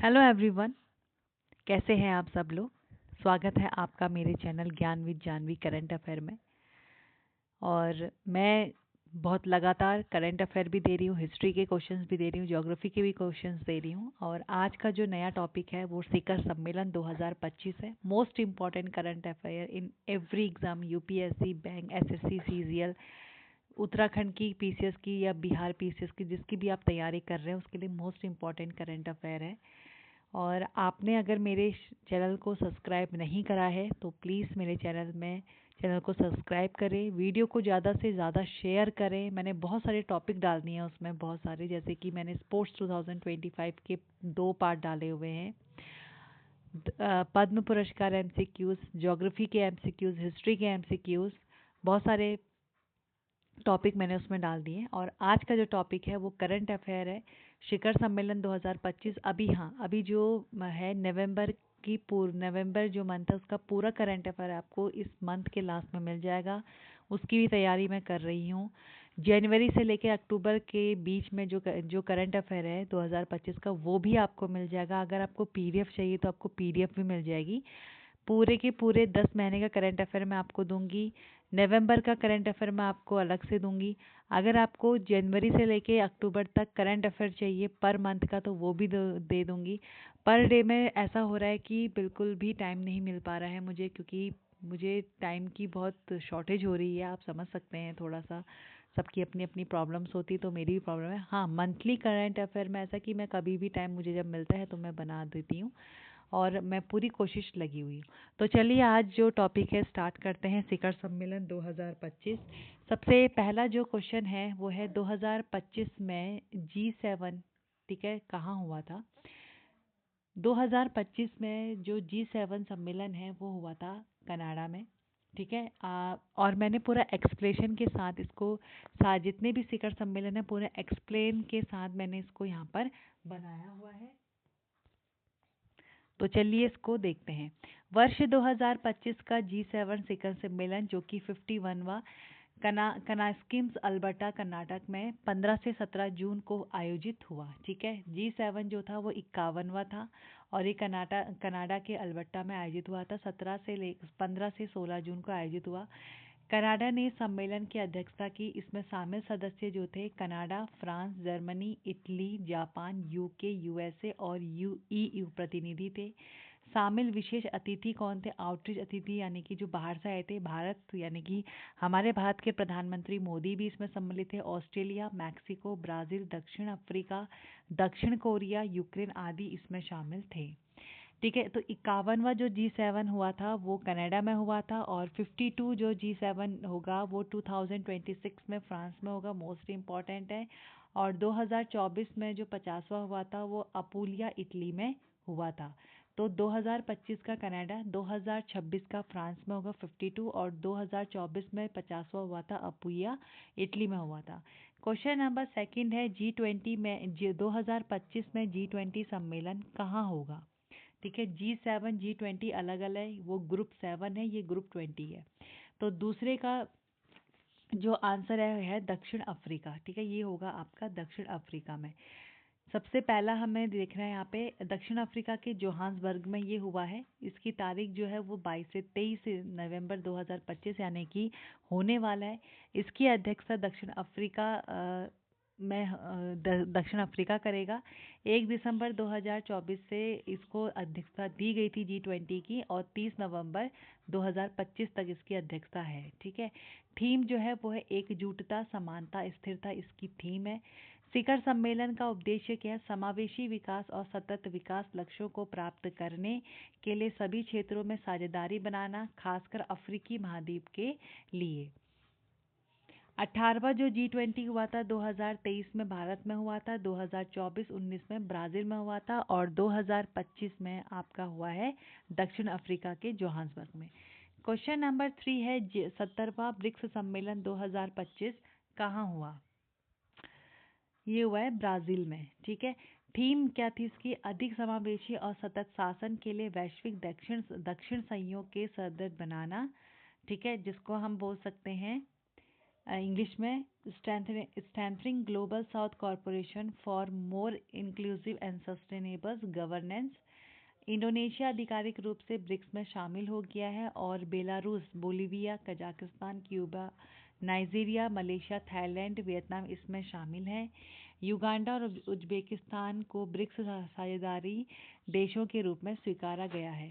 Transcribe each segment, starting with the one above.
Hello everyone. कैसे हैं आप सब लोग। स्वागत है आपका मेरे चैनल ज्ञान विद जानवी करंट अफेयर में। और मैं बहुत लगातार करंट अफेयर भी दे रही हूँ, हिस्ट्री के क्वेश्चंस भी दे रही हूँ, ज्योग्राफी के भी क्वेश्चंस दे रही हूँ। और आज का जो नया टॉपिक है वो शिखर सम्मेलन 2025 है। Most important current affair in every exam, UPSC, bank, SSC, CGL, Uttarakhand की पीसीएस की या बिहार पीसीएस की, जिसकी भी आप तैयारी कर रहे हैं उसके लिए मोस्ट इम्पॉर्टेंट करंट अफेयर है। और आपने अगर मेरे चैनल को सब्सक्राइब नहीं करा है तो प्लीज़ मेरे चैनल को सब्सक्राइब करें, वीडियो को ज़्यादा से ज़्यादा शेयर करें। मैंने बहुत सारे टॉपिक डाल दिए हैं उसमें, बहुत सारे, जैसे कि मैंने स्पोर्ट्स 2025 के 2 पार्ट डाले हुए हैं, पद्म पुरस्कार एमसीक्यूज़, ज्योग्राफी के एमसीक्यूज़, हिस्ट्री के एमसीक्यूज़, बहुत सारे टॉपिक मैंने उसमें डाल दिए। और आज का जो टॉपिक है वो करंट अफेयर है, शिखर सम्मेलन 2025। अभी जो है नवंबर जो मंथ है उसका पूरा करंट अफेयर आपको इस मंथ के लास्ट में मिल जाएगा। उसकी भी तैयारी मैं कर रही हूँ। जनवरी से लेकर अक्टूबर के बीच में जो करंट अफेयर है 2025 का, वो भी आपको मिल जाएगा। अगर आपको पीडीएफ चाहिए तो आपको पीडीएफ भी मिल जाएगी। पूरे के पूरे 10 महीने का करंट अफेयर मैं आपको दूंगी। नवंबर का करंट अफेयर मैं आपको अलग से दूंगी। अगर आपको जनवरी से लेके अक्टूबर तक करंट अफेयर चाहिए पर मंथ का, तो वो भी दे दूंगी। पर डे में ऐसा हो रहा है कि बिल्कुल भी टाइम नहीं मिल पा रहा है मुझे, क्योंकि मुझे टाइम की बहुत शॉर्टेज हो रही है। आप समझ सकते हैं, थोड़ा सा सबकी अपनी अपनी प्रॉब्लम्स होती, तो मेरी भी प्रॉब्लम है। हाँ, मंथली करंट अफेयर में ऐसा कि मैं कभी भी टाइम मुझे जब मिलता है तो मैं बना देती हूँ, और मैं पूरी कोशिश लगी हुई हूँ। तो चलिए आज जो टॉपिक है स्टार्ट करते हैं, शिखर सम्मेलन 2025। सबसे पहला जो क्वेश्चन है वो है 2025 में G7, ठीक है, कहाँ हुआ था। 2025 में जो G7 सम्मेलन है वो हुआ था कनाडा में, ठीक है। और मैंने पूरा एक्सप्लेनेशन के साथ इसको, जितने भी शिखर सम्मेलन है पूरे एक्सप्लेन के साथ मैंने इसको यहाँ पर बनाया हुआ है। तो चलिए इसको देखते हैं। वर्ष 2025 का G7 शिखर सम्मेलन, जो कि 51वां कनास्किम्स अल्बर्टा कर्नाटक में 15 से 17 जून को आयोजित हुआ, ठीक है। G7 जो था वो 51वां था और ये कनाडा के अल्बर्टा में आयोजित हुआ था। 15 से 16 जून को आयोजित हुआ। कनाडा ने सम्मेलन की अध्यक्षता की। इसमें शामिल सदस्य जो थे Canada, France, Germany, Italy, Japan, UK, USA और ईयू प्रतिनिधि थे। शामिल विशेष अतिथि कौन थे? आउटरीच अतिथि, यानी कि जो बाहर से आए थे। भारत, यानी कि हमारे भारत के प्रधानमंत्री मोदी भी इसमें सम्मिलित थे। ऑस्ट्रेलिया, मैक्सिको, ब्राज़ील, दक्षिण अफ्रीका, दक्षिण कोरिया, यूक्रेन आदि इसमें शामिल थे, ठीक है। तो 51वां जो G7 हुआ था वो कनाडा में हुआ था, और 52 जो G7 होगा वो 2026 में फ्रांस में होगा, मोस्ट इम्पॉर्टेंट है। और 2024 में जो 50वां हुआ था वो अपुलिया, इटली में हुआ था। तो 2025 का कनाडा, 2026 का फ्रांस में होगा 52, और 2024 में 50वां हुआ था अपुलिया, इटली में हुआ था। क्वेश्चन नंबर सेकंड है, G20 में 2025 में G20 सम्मेलन कहाँ होगा, ठीक है। G7 G20 अलग अलग, वो ग्रुप 7 है, ये ग्रुप 20 है। तो दूसरे का जो आंसर है दक्षिण अफ्रीका, ठीक है। ये होगा आपका दक्षिण अफ्रीका में। सबसे पहला हमें देखना है यहाँ पे दक्षिण अफ्रीका के जोहान्सबर्ग में ये हुआ है। इसकी तारीख जो है वो 22 से 23 नवंबर 2025 यानी कि होने वाला है। इसकी अध्यक्षता दक्षिण अफ्रीका दक्षिण अफ्रीका करेगा। 1 दिसंबर 2024 से इसको अध्यक्षता दी गई थी G20 की, और 30 नवंबर 2025 तक इसकी अध्यक्षता है, ठीक है। थीम जो है वो है एकजुटता, समानता, स्थिरता, इसकी थीम है। शिखर सम्मेलन का उद्देश्य क्या है? समावेशी विकास और सतत विकास लक्ष्यों को प्राप्त करने के लिए सभी क्षेत्रों में साझेदारी बनाना, खासकर अफ्रीकी महाद्वीप के लिए। 18वां जो G20 हुआ था 2023 में भारत में हुआ था, 2024-19 में ब्राज़ील में हुआ था, और 2025 में आपका हुआ है दक्षिण अफ्रीका के जोहान्सबर्ग में। क्वेश्चन नंबर 3 है, 70वां ब्रिक्स सम्मेलन 2025 कहाँ हुआ? ये हुआ है ब्राज़ील में, ठीक है। थीम क्या थी इसकी? अधिक समावेशी और सतत शासन के लिए वैश्विक दक्षिण सहयोग के सदस्य बनाना, ठीक है, जिसको हम बोल सकते हैं इंग्लिश में strengthening global south corporation for more inclusive and sustainable governance. Indonesia आधिकारिक रूप से ब्रिक्स में शामिल हो गया है और Belarus, Bolivia, Kazakhstan, Cuba, Nigeria, Malaysia, Thailand, Vietnam इसमें शामिल हैं। युगांडा और उज्बेकिस्तान को ब्रिक्स साझेदारी देशों के रूप में स्वीकारा गया है।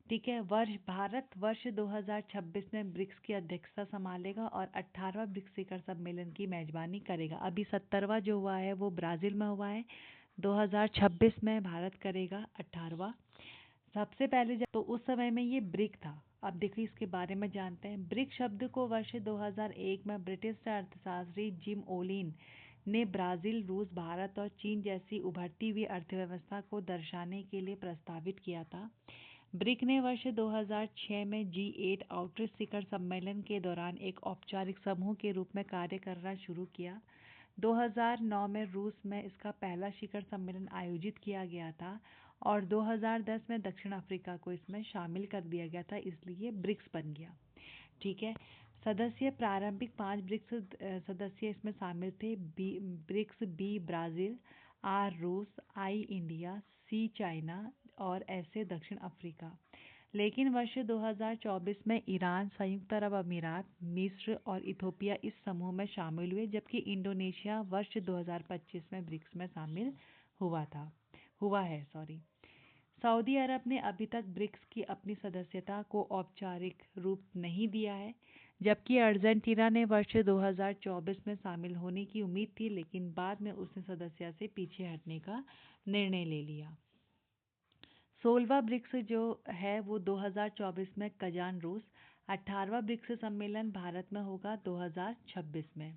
ठीक है। भारत वर्ष 2026 में ब्रिक्स की अध्यक्षता संभालेगा और 18वां ब्रिक्स शिखर सम्मेलन की मेजबानी करेगा। अभी 70वां जो हुआ है वो ब्राज़ील में हुआ है। 2026 में भारत करेगा 18वां। सबसे पहले जब तो उस समय में ये ब्रिक था। अब देखिए इसके बारे में जानते हैं। ब्रिक शब्द को वर्ष 2001 में ब्रिटिश अर्थशास्त्री जिम ओलिन ने ब्राज़ील, रूस, भारत और चीन जैसी उभरती हुई अर्थव्यवस्था को दर्शाने के लिए प्रस्तावित किया था। ब्रिक ने वर्ष 2006 में G8 आउटरीच शिखर सम्मेलन के दौरान एक औपचारिक समूह के रूप में कार्य करना शुरू किया। 2009 में रूस में इसका पहला शिखर सम्मेलन आयोजित किया गया था और 2010 में दक्षिण अफ्रीका को इसमें शामिल कर दिया गया था, इसलिए ब्रिक्स बन गया। ठीक है। सदस्य प्रारंभिक 5 ब्रिक्स सदस्य इसमें शामिल थे। ब्रिक्स बी ब्राज़ील, आर रूस, आई इंडिया, सी चाइना और ऐसे दक्षिण अफ्रीका। लेकिन वर्ष 2024 में ईरान, संयुक्त अरब अमीरात, मिस्र और इथोपिया इस समूह में शामिल हुए, जबकि इंडोनेशिया वर्ष 2025 में ब्रिक्स में शामिल हुआ है। सऊदी अरब ने अभी तक ब्रिक्स की अपनी सदस्यता को औपचारिक रूप नहीं दिया है, जबकि अर्जेंटीना ने वर्ष 2024 में शामिल होने की उम्मीद थी, लेकिन बाद में उसने सदस्यता से पीछे हटने का निर्णय ले लिया। 16वां ब्रिक्स जो है वो 2024 में कजान, रूस। 18वां ब्रिक्स सम्मेलन भारत में होगा 2026 में।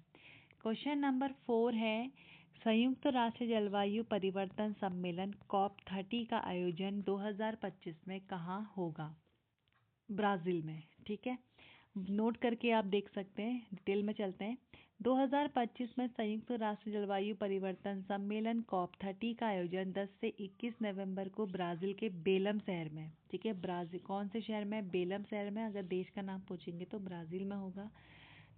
क्वेश्चन नंबर 4 है, संयुक्त राष्ट्र जलवायु परिवर्तन सम्मेलन COP30 का आयोजन 2025 में कहाँ होगा? ब्राज़ील में। ठीक है, नोट करके आप देख सकते हैं। डिटेल में चलते हैं। 2025 में संयुक्त राष्ट्र जलवायु परिवर्तन सम्मेलन COP30 का आयोजन 10 से 21 नवंबर को ब्राज़ील के बेलम शहर में। ठीक है, ब्राज़ील कौन से शहर में? बेलम शहर में। अगर देश का नाम पूछेंगे तो ब्राज़ील में होगा।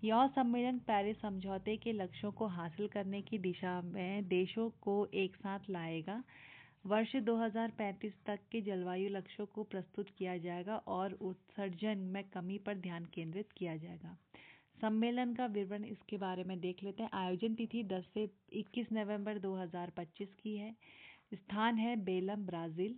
यह सम्मेलन पेरिस समझौते के लक्ष्यों को हासिल करने की दिशा में देशों को एक साथ लाएगा। वर्ष 2035 तक के जलवायु लक्ष्यों को प्रस्तुत किया जाएगा और उत्सर्जन में कमी पर ध्यान केंद्रित किया जाएगा। सम्मेलन का विवरण इसके बारे में देख लेते हैं। आयोजन तिथि 10 से 21 नवंबर 2025 की है। स्थान है बेलम, ब्राज़ील।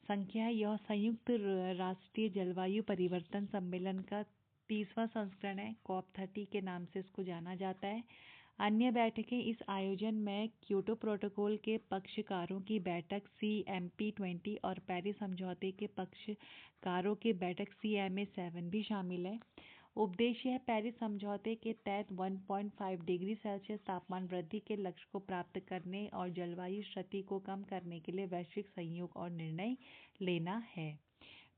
संख्या है, यह संयुक्त राष्ट्रीय जलवायु परिवर्तन सम्मेलन का 30वां संस्करण है। COP30 के नाम से इसको जाना जाता है। अन्य बैठकें इस आयोजन में क्योटो प्रोटोकॉल के पक्षकारों की बैठक CMP20 और पेरिस समझौते के पक्षकारों की बैठक CMA7 भी शामिल है। उद्देश्य है पेरिस समझौते के तहत 1.5 डिग्री सेल्सियस तापमान वृद्धि के लक्ष्य को प्राप्त करने और जलवायु क्षति को कम करने के लिए वैश्विक सहयोग और निर्णय लेना है।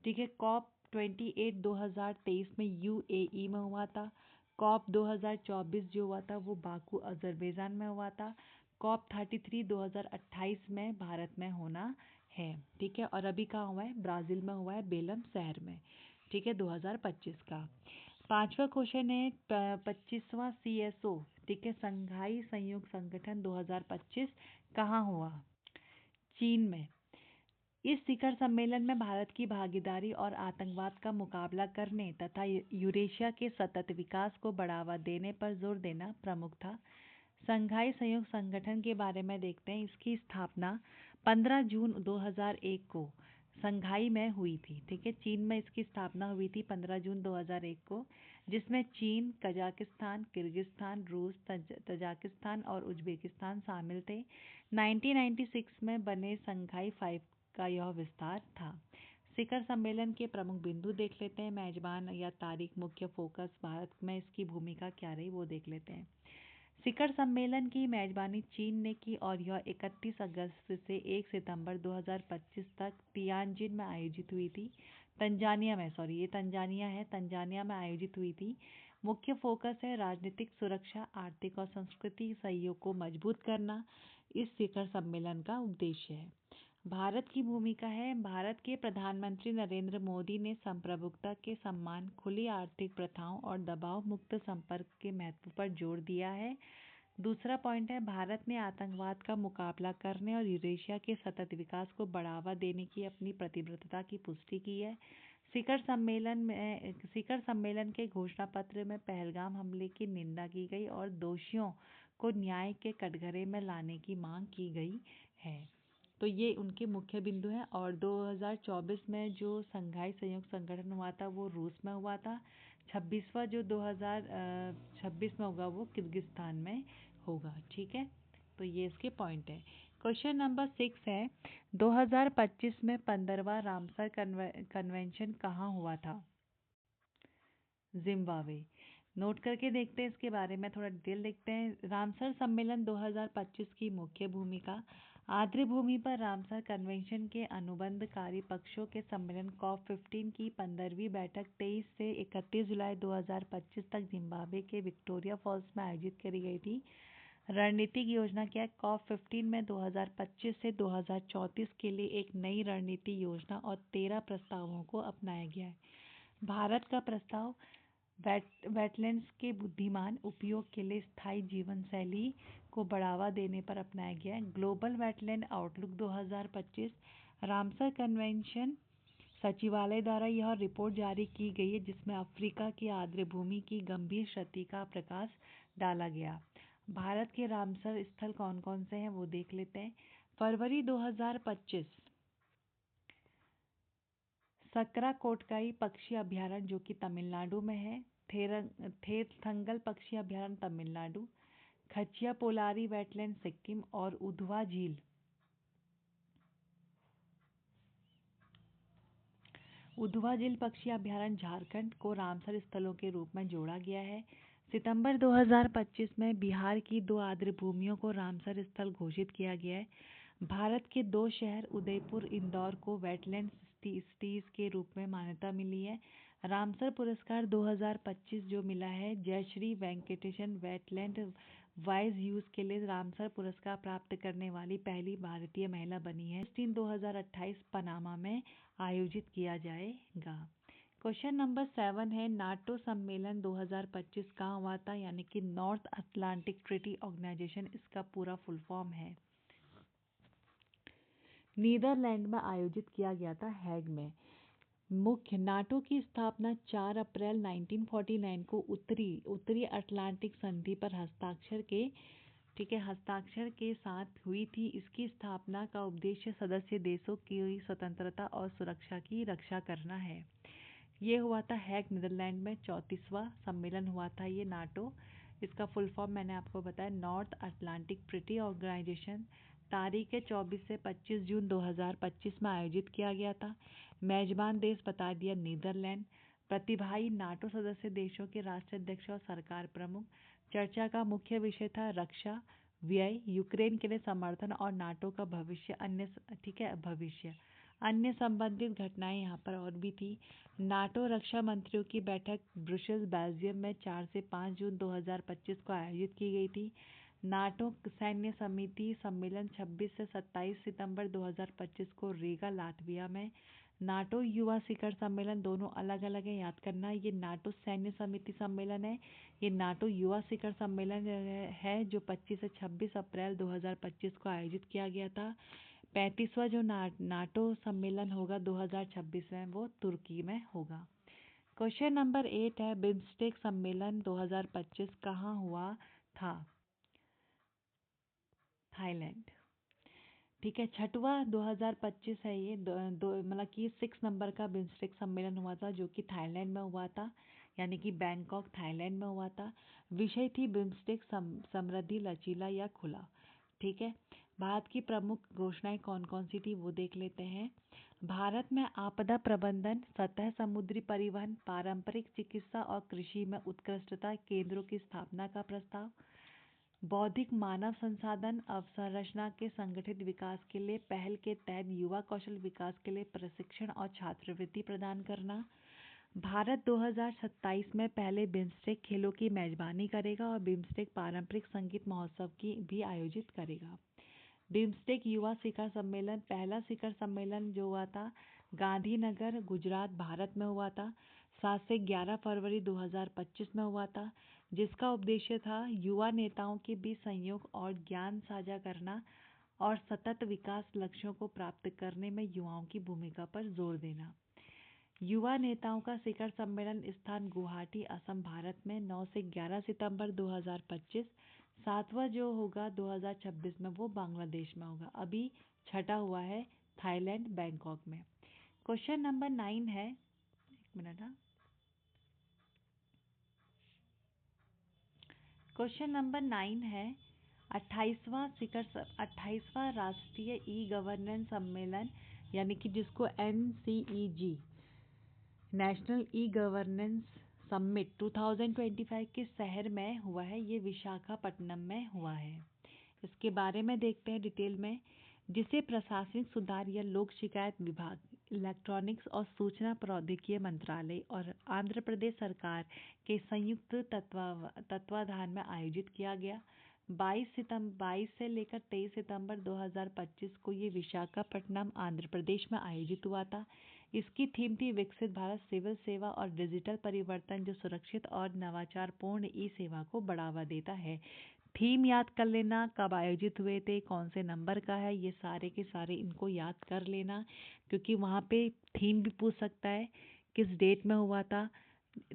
ठीक है। COP28 2023 में UAE में हुआ था। COP 2024 जो हुआ था वो बाकू, अजरबैजान में हुआ था। COP33 2028 में भारत में होना है। ठीक है, और अभी कहाँ हुआ है? ब्राज़ील में हुआ है, बेलम शहर में। ठीक है, 2025 का। 5वां क्वेश्चन है 25वां CSO, ठीक है, संघाई सहयोग संगठन 2025 कहाँ हुआ? चीन में। इस शिखर सम्मेलन में भारत की भागीदारी और आतंकवाद का मुकाबला करने तथा यूरेशिया के सतत विकास को बढ़ावा देने पर जोर देना प्रमुख था। संघाई सहयोग संगठन के बारे में देखते हैं। इसकी स्थापना 15 जून 2001 को संघाई में हुई थी। ठीक है, चीन में इसकी स्थापना हुई थी 15 जून 2001 को, जिसमें चीन, कजाकिस्तान, किर्गिस्तान, रूस, तजाकिस्तान और उज्बेकिस्तान शामिल थे। 1996 में बने संघाई 5 का यह विस्तार था। शिखर सम्मेलन के प्रमुख बिंदु देख लेते हैं। मेजबान या तारीख, मुख्य फोकस, भारत में इसकी भूमिका क्या रही वो देख लेते हैं। शिखर सम्मेलन की मेजबानी चीन ने की और यह 31 अगस्त से 1 सितंबर 2025 तक तियानजिन में आयोजित हुई थी। तंजानिया में आयोजित हुई थी। मुख्य फोकस है राजनीतिक सुरक्षा, आर्थिक और सांस्कृतिक सहयोग को मजबूत करना इस शिखर सम्मेलन का उद्देश्य है। भारत की भूमिका है। भारत के प्रधानमंत्री नरेंद्र मोदी ने संप्रभुता के सम्मान, खुली आर्थिक प्रथाओं और दबाव मुक्त संपर्क के महत्व पर जोर दिया है। दूसरा पॉइंट है, भारत ने आतंकवाद का मुकाबला करने और यूरेशिया के सतत विकास को बढ़ावा देने की अपनी प्रतिबद्धता की पुष्टि की है। शिखर सम्मेलन के घोषणा पत्र में पहलगाम हमले की निंदा की गई और दोषियों को न्याय के कटघरे में लाने की मांग की गई है। तो ये उनके मुख्य बिंदु हैं। और 2024 में जो संघाई सहयोग संगठन हुआ था वो रूस में हुआ था। 26वां जो 2026 में होगा वो किर्गिस्तान में होगा। ठीक है, तो ये इसके पॉइंट है। क्वेश्चन नंबर 6 है, 2025 में 15वां रामसर कन्वेंशन कहाँ हुआ था? जिम्बाब्वे। नोट करके देखते हैं, इसके बारे में थोड़ा डिटेल देखते हैं। रामसर सम्मेलन 2025 की मुख्य भूमिका। आर्द्र भूमि पर रामसर कन्वेंशन के अनुबंधकारी पक्षों के सम्मेलन COP15 की 15वीं बैठक 23 से 31 जुलाई 2025 तक जिम्बाब्वे के विक्टोरिया फॉल्स में आयोजित करी गई थी। रणनीतिक योजना क्या है? COP15 में 2025 से 2034 के लिए एक नई रणनीति योजना और 13 प्रस्तावों को अपनाया गया है। भारत का प्रस्ताव वेटलैंड्स के बुद्धिमान उपयोग के लिए स्थायी जीवन शैली को बढ़ावा देने पर अपनाया गया है। Global wetland outlook 2025। Ramsar convention सचिवालय द्वारा यह रिपोर्ट जारी की गई है जिसमें अफ्रीका की आर्द्र भूमि की गंभीर क्षति का प्रकाश डाला गया। भारत के रामसर स्थल कौन कौन से हैं वो देख लेते हैं। फरवरी 2025 सकरा कोटकाई पक्षी अभयारण्य जो कि तमिलनाडु में है। थेरथंगल पक्षी अभयारण्य तमिलनाडु। खचिया पोलारी वेटलैंड सिक्किम और उधवा झील पक्षी अभयारण्य झारखंड को रामसर स्थलों के रूप में जोड़ा गया है। सितंबर 2025 में बिहार की 2 आर्द्र भूमियों को रामसर स्थल घोषित किया गया है। भारत के 2 शहर उदयपुर इंदौर को वेटलैंड सिटीज के रूप में मान्यता मिली है। रामसर पुरस्कार 2025 जो मिला है Jayashree Venkatesan wetland wise use के लिए रामसर पुरस्कार प्राप्त करने वाली पहली भारतीय महिला बनी है। 2028 पनामा में आयोजित किया जाएगा। क्वेश्चन नंबर 7 है, नाटो सम्मेलन 2025 कहाँ हुआ था? यानी कि नॉर्थ अटलांटिक ट्रीटी ऑर्गेनाइजेशन इसका पूरा फुल फॉर्म है। नीदरलैंड में आयोजित किया गया था, हैग में। मुख्य नाटो की स्थापना 4 अप्रैल 1949 को उत्तरी अटलांटिक संधि पर हस्ताक्षर के साथ हुई थी। इसकी स्थापना का उद्देश्य सदस्य देशों की स्वतंत्रता और सुरक्षा की रक्षा करना है। ये हुआ था हैग नीदरलैंड में। 34वां सम्मेलन हुआ था ये नाटो। इसका फुल फॉर्म मैंने आपको बताया, नॉर्थ अटलांटिक ट्रीटी ऑर्गेनाइजेशन। तारीख है 24 से 25 जून 2025 में आयोजित किया गया था। मेजबान देश बता दिया नीदरलैंड। प्रतिभागी नाटो सदस्य देशों के राष्ट्राध्यक्ष और सरकार प्रमुख। चर्चा का मुख्य विषय था रक्षा व्यय, यूक्रेन के लिए समर्थन और नाटो का भविष्य। अन्य संबंधित घटनाएं यहाँ पर और भी थी। नाटो रक्षा मंत्रियों की बैठक ब्रुसेल्स बेल्जियम में 4 से 5 जून 2025 को आयोजित की गई थी। नाटो सैन्य समिति सम्मेलन 26 से 27 सितंबर 2025 को रीगा लातविया में। नाटो युवा शिखर सम्मेलन दोनों अलग अलग है, याद करना। ये नाटो सैन्य समिति सम्मेलन है, ये नाटो युवा शिखर सम्मेलन है जो 25 से 26 अप्रैल 2025 को आयोजित किया गया था। 35वां जो नाटो सम्मेलन होगा 2026 में वो तुर्की में होगा। क्वेश्चन नंबर 8 है, बिम्स्टेक सम्मेलन 2025 कहाँ हुआ था? थाईलैंड। ठीक है, 6वां 2025 है ये, मतलब कि 6 नंबर का बिम्स्टेक सम्मेलन हुआ था जो कि थाईलैंड में हुआ था, यानी कि बैंकॉक थाईलैंड में हुआ था। विषय थी बिम्स्टेक समृद्धि, लचीला या खुला। ठीक है, भारत की प्रमुख घोषणाएं कौन कौन सी थी वो देख लेते हैं। भारत में आपदा प्रबंधन, सतह समुद्री परिवहन, पारंपरिक चिकित्सा और कृषि में उत्कृष्टता केंद्रों की स्थापना का प्रस्ताव। बौद्धिक मानव संसाधन अवसंरचना के संगठित विकास के लिए पहल के तहत युवा कौशल विकास के लिए प्रशिक्षण और छात्रवृत्ति प्रदान करना। भारत 2027 में पहले बिम्स्टेक खेलों की मेजबानी करेगा और बिम्स्टेक पारंपरिक संगीत महोत्सव की भी आयोजित करेगा। बिम्स्टेक युवा शिखर सम्मेलन, पहला शिखर सम्मेलन जो हुआ था गांधीनगर गुजरात भारत में हुआ था 7 से 11 फरवरी 2025 में हुआ था, जिसका उद्देश्य था युवा नेताओं के बीच सहयोग और ज्ञान साझा करना और सतत विकास लक्ष्यों को प्राप्त करने में युवाओं की भूमिका पर जोर देना। युवा नेताओं का शिखर सम्मेलन स्थान गुवाहाटी असम भारत में 9 से 11 सितंबर 2025। सातवां जो होगा 2026 में वो बांग्लादेश में होगा। अभी छठा हुआ है थाईलैंड बैंकॉक में। क्वेश्चन नंबर 9 है, एक मिनट। हाँ, क्वेश्चन नंबर 9 है 28वां राष्ट्रीय ई गवर्नेंस सम्मेलन यानी कि जिसको NCEG national e governance summit 2025 किस शहर में हुआ है? ये विशाखापट्टनम में हुआ है। इसके बारे में देखते हैं डिटेल में, जिसे प्रशासनिक सुधार या लोक शिकायत विभाग, इलेक्ट्रॉनिक्स और सूचना प्रौद्योगिकी मंत्रालय और आंध्र प्रदेश सरकार के संयुक्त तत्वाधान में आयोजित किया गया। 22 से लेकर 23 सितंबर 2025 को ये विशाखापट्टनम आंध्र प्रदेश में आयोजित हुआ था। इसकी थीम थी विकसित भारत, सिविल सेवा और डिजिटल परिवर्तन जो सुरक्षित और नवाचारपूर्ण ई सेवा को बढ़ावा देता है। थीम याद कर लेना, कब आयोजित हुए थे, कौन से नंबर का है, ये सारे के सारे इनको याद कर लेना, क्योंकि वहाँ पे थीम भी पूछ सकता है, किस डेट में हुआ था,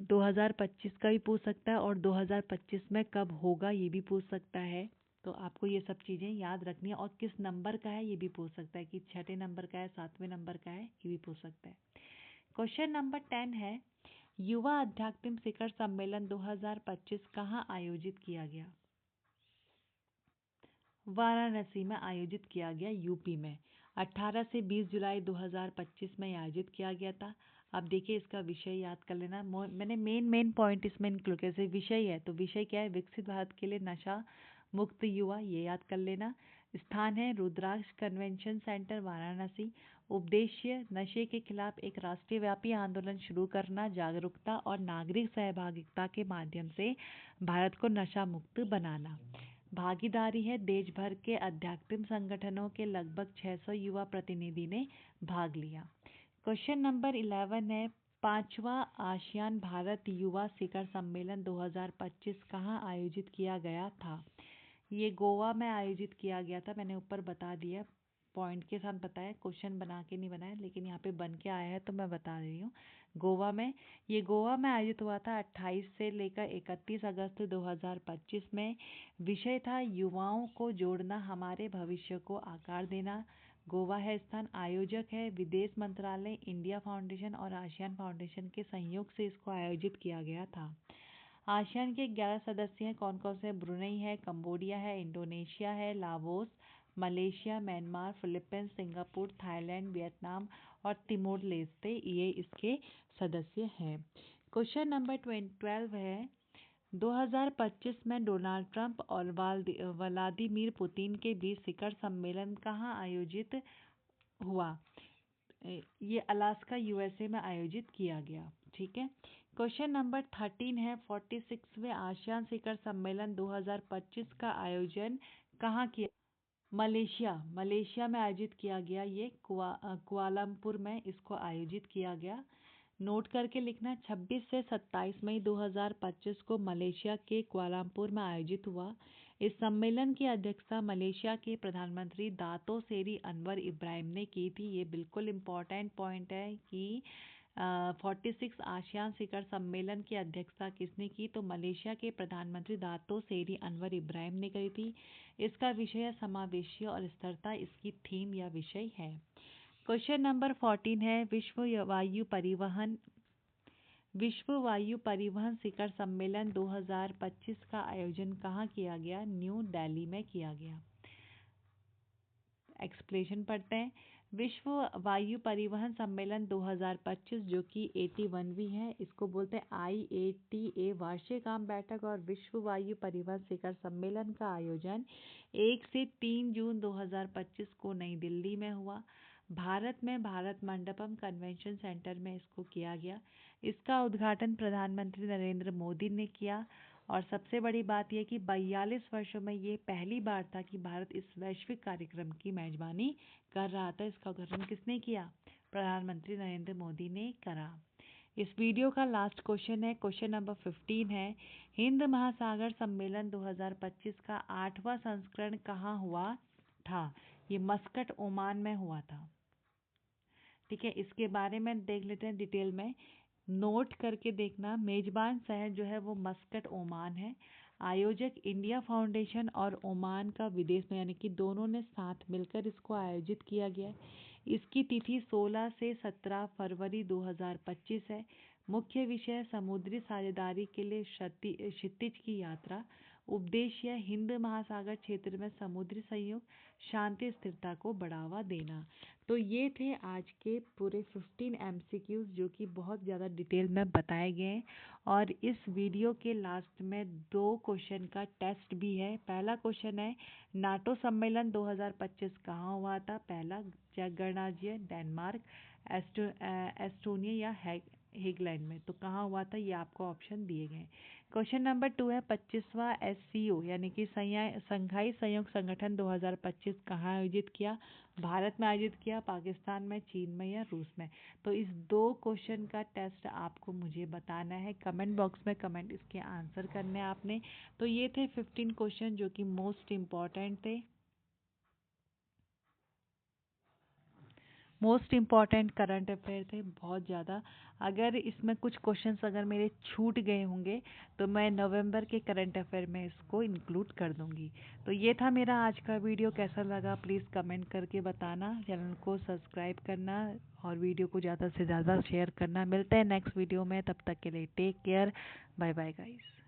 2025 का भी पूछ सकता है और 2025 में कब होगा ये भी पूछ सकता है। तो आपको ये सब चीज़ें याद रखनी है, और किस नंबर का है ये भी पूछ सकता है, कि छठे नंबर का है, 7वें नंबर का है, ये भी पूछ सकता है। क्वेश्चन नंबर 10 है युवा अध्यात्म शिखर सम्मेलन 2025 कहाँ आयोजित किया गया? वाराणसी में आयोजित किया गया, यूपी में। 18 से 20 जुलाई 2025 में आयोजित किया गया था। अब देखिए इसका विषय याद कर लेना। मैंने मेन पॉइंट इसमें इंक्लूड किया। जैसे विषय है तो विषय क्या है? विकसित भारत के लिए नशा मुक्त युवा, ये याद कर लेना। स्थान है रुद्राक्ष कन्वेंशन सेंटर वाराणसी। उद्देश्य नशे के खिलाफ एक राष्ट्रीय व्यापी आंदोलन शुरू करना, जागरूकता और नागरिक सहभागिता के माध्यम से भारत को नशा मुक्त बनाना। भागीदारी है देश भर के अध्यात्म संगठनों के लगभग 600 युवा प्रतिनिधि ने भाग लिया। क्वेश्चन नंबर 11 है 5वां आसियान भारत युवा शिखर सम्मेलन 2025 कहाँ आयोजित किया गया था? ये गोवा में आयोजित किया गया था। मैंने ऊपर बता दिया, पॉइंट के साथ बताया, क्वेश्चन बना के नहीं बनाया, लेकिन यहाँ पे बन के आया है तो मैं बता रही हूँ। गोवा में, ये गोवा में आयोजित हुआ था 28 से लेकर 31 अगस्त 2025 में। विषय था युवाओं को जोड़ना, हमारे भविष्य को आकार देना। गोवा है स्थान। आयोजक है विदेश मंत्रालय, इंडिया फाउंडेशन और आसियान फाउंडेशन के सहयोग से इसको आयोजित किया गया था। आसियान के 11 सदस्य हैं। कौन कौन से? ब्रुनई है, कंबोडिया है, इंडोनेशिया है, Laos, Malaysia, Myanmar, Philippines, Singapore, Thailand, Vietnam और तिमोर लेस्ते, ये इसके सदस्य हैं। क्वेश्चन नंबर 12 है 2025 में डोनाल्ड ट्रंप और व्लादिमीर पुतिन के बीच शिखर सम्मेलन कहाँ आयोजित हुआ? ये अलास्का यूएसए में आयोजित किया गया। ठीक है। क्वेश्चन नंबर 13 है 46वें आसियान शिखर सम्मेलन 2025 का आयोजन कहाँ किया? मलेशिया में आयोजित किया गया। ये कुआलालंपुर में इसको आयोजित किया गया। नोट करके लिखना, 26 से 27 मई 2025 को मलेशिया के कुआलालंपुर में आयोजित हुआ। इस सम्मेलन की अध्यक्षता मलेशिया के प्रधानमंत्री दातो सेरी अनवर इब्राहिम ने की थी। ये बिल्कुल इम्पॉर्टेंट पॉइंट है कि 46 आसियान शिखर सम्मेलन की अध्यक्षता किसने की? तो मलेशिया के प्रधानमंत्री दातो सेरी अनवर इब्राहिम ने करी थी। इसका विषय है समावेशी और स्थिरता, इसकी थीम या विषय है। क्वेश्चन नंबर 14 है विश्व वायु परिवहन शिखर सम्मेलन 2025 का आयोजन कहाँ किया गया? न्यू दिल्ली में किया गया। एक्सप्लेनेशन पढ़ते हैं। विश्व वायु परिवहन सम्मेलन 2025 जो कि 81वीं है, इसको बोलते हैं IATA वार्षिक आम बैठक और विश्व वायु परिवहन शिखर सम्मेलन का आयोजन 1 से 3 जून 2025 को नई दिल्ली में हुआ। भारत में भारत मंडपम कन्वेंशन सेंटर में इसको किया गया। इसका उद्घाटन प्रधानमंत्री नरेंद्र मोदी ने किया और सबसे बड़ी बात यह कि 42 वर्षों में ये पहली बार था कि भारत इस वैश्विक कार्यक्रम की मेजबानी कर रहा था। इसका उद्घाटन किसने किया? प्रधानमंत्री नरेंद्र मोदी ने करा। इस वीडियो का लास्ट क्वेश्चन है, क्वेश्चन नंबर 15 है, हिंद महासागर सम्मेलन 2025 का 8वां संस्करण कहाँ हुआ था? ये मस्कट, ओमान में हुआ था। ठीक है, इसके बारे में देख लेते हैं डिटेल में, नोट करके देखना। मेजबान शहर जो है वो मस्कट, ओमान है। आयोजक इंडिया फाउंडेशन और ओमान का विदेश में, यानी कि दोनों ने साथ मिलकर इसको आयोजित किया गया है। इसकी तिथि 16 से 17 फरवरी 2025 है। मुख्य विषय समुद्री साझेदारी के लिए क्षितिज की यात्रा। उद्देश्य हिंद महासागर क्षेत्र में समुद्री सहयोग, शांति स्थिरता को बढ़ावा देना। तो ये थे आज के पूरे 15 MCQs जो कि बहुत ज़्यादा डिटेल में बताए गए हैं। और इस वीडियो के लास्ट में 2 क्वेश्चन का टेस्ट भी है। पहला क्वेश्चन है, नाटो सम्मेलन 2025 कहाँ हुआ था? पहला, गणराज्य डेनमार्क, एस्टोनिया या हेगलैंड में। तो कहाँ हुआ था, ये आपको ऑप्शन दिए गए। क्वेश्चन नंबर 2 है, 25वां SCO यानी कि संघाई सहयोग संगठन 2025 कहाँ आयोजित किया? भारत में आयोजित किया, पाकिस्तान में, चीन में या रूस में? तो इस 2 क्वेश्चन का टेस्ट आपको मुझे बताना है, कमेंट बॉक्स में कमेंट इसके आंसर करने हैं आपने। तो ये थे 15 क्वेश्चन जो कि मोस्ट इम्पॉर्टेंट थे, मोस्ट इम्पॉर्टेंट करंट अफेयर थे बहुत ज़्यादा। अगर इसमें कुछ क्वेश्चंस अगर मेरे छूट गए होंगे तो मैं नवंबर के करंट अफेयर में इसको इंक्लूड कर दूंगी। तो ये था मेरा आज का वीडियो, कैसा लगा प्लीज़ कमेंट करके बताना, चैनल को सब्सक्राइब करना और वीडियो को ज़्यादा से ज़्यादा शेयर करना। मिलते हैं नेक्स्ट वीडियो में, तब तक के लिए take care, bye bye guys.